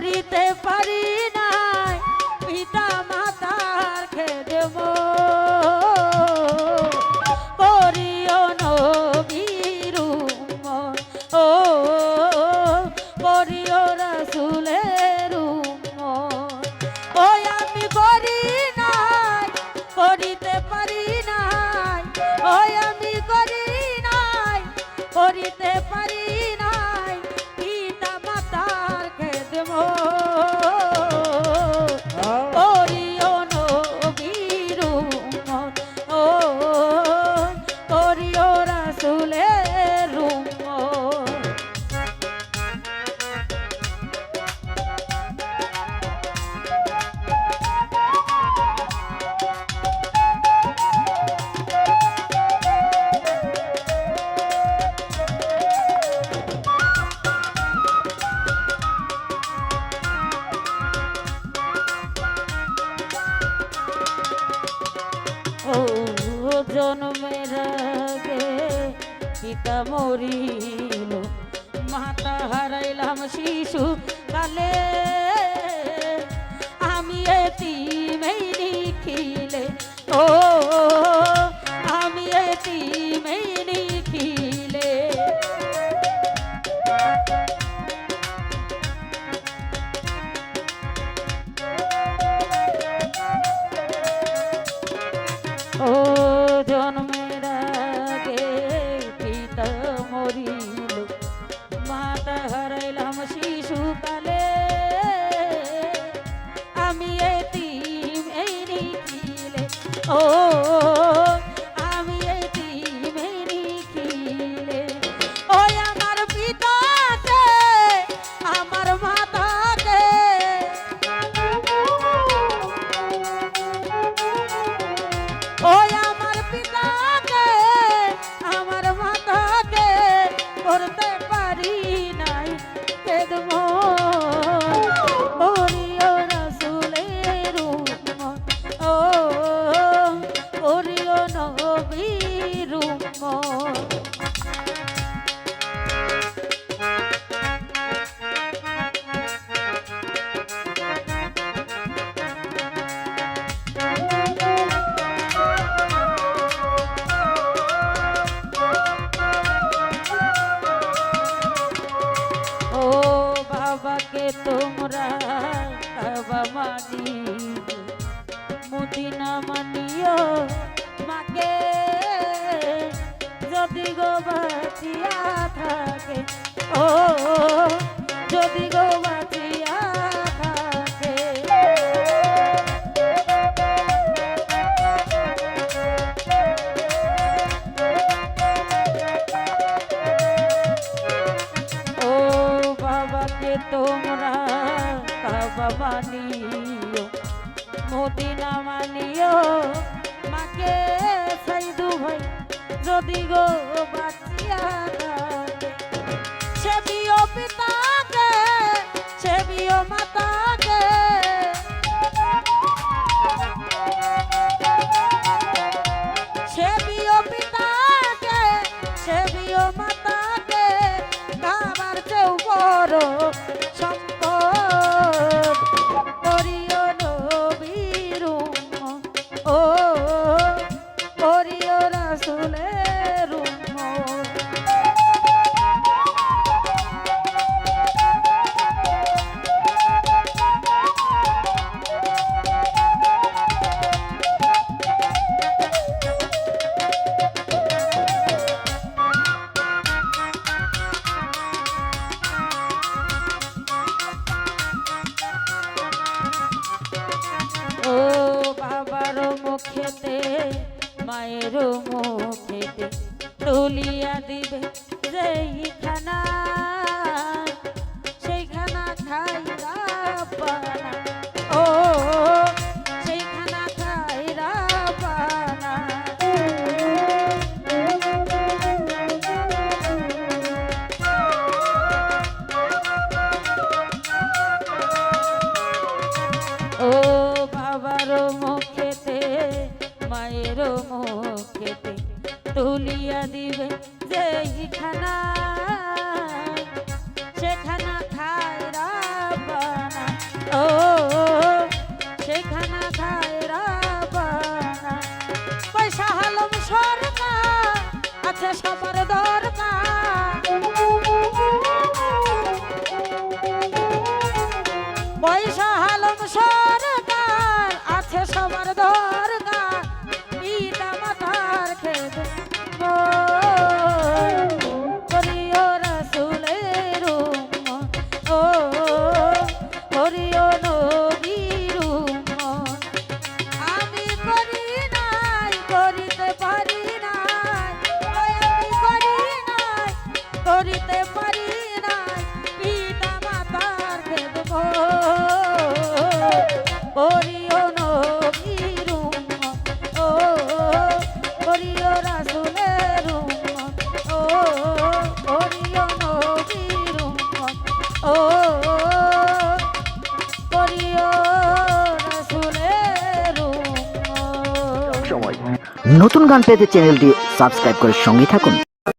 করিতে পারি নাই পিতা মাতার খেদম করিও নবীর উম্মত ও করিও রাসূলের উম্মত ওই আমি করি নাই করিতে পারি নাই ওই আমি করি নাই করিতে পারি নাই পিতা মাতার খেদম করিও নবীর উম্মত ও করিও রাসূলের উম্মত জন্মের আগে পিতা মরিল মাতা হারাইলাম শিশু কালে আমি এতিমেই নিখিলে ও আমি এতিমেই নিখিলে ও জন্মের আগে পিতা মরিল মাতা হারাইলাম শিশুকালে আমি এতিম এই নিখিলে ও আমি এতিম এই নিখিলে ওই আমার পিতাকে আমার মাতাকে ওই আমার পিতাকে আমার মাতাকে করতে পারি নাই খেদমত করিও রাসূলের উম্মত ও করিও নবীর উম্মত বাবাকে তোমরা কাবা মানিও মদিনা মানিও মাকে যদি গো বাঁচিয়া থাকে ও যদি গো বাঁচিয়া থাকে ও বাবাকে তোমরা কাবা মানিও মদিনা মানিও মাকে সাইদু ভাই যদি গো বাঁচিয়া থাকে সেবিও পিতাকে সেবিও মাতাকে সেবিও পিতাকে সেবিও মাতাকে কাবার চেয়েও বড় সম্পদ করিও নবীর উম্মত ও করিও রাসূলের উম্মত ও বাবার মুখেতে মায়ের মুখেতে তুলিয়া দিবে যেইখানা সেইখানা খাইরা পানা ও সেইখানা খাইরা পানা ও বাবার মুখেতে মায়ের মুখেতে তুলিয়া দিবে যেইখানা সেখানা খাইরা বানা সবার দরকার, পয়সা হালম সরকার আছে সবার দরকার, পিতা মাতার খেদে করিও রাসূলের উম্মত, ও করিও নবীর উম্মত। আমি করি নাই, করিতে পারি নাই, ওই আমি করি নাই, করিতে পারি নাই, পিতা মাতার খেদমত করিও নবীর উম্মত, ও করিও রাসূলের উম্মত, ও করিও নবীর উম্মত, ও করিও রাসূলের উম্মত। সময় নতুন গান পেতে চ্যানেলটি সাবস্ক্রাইব করে সঙ্গে থাকুন।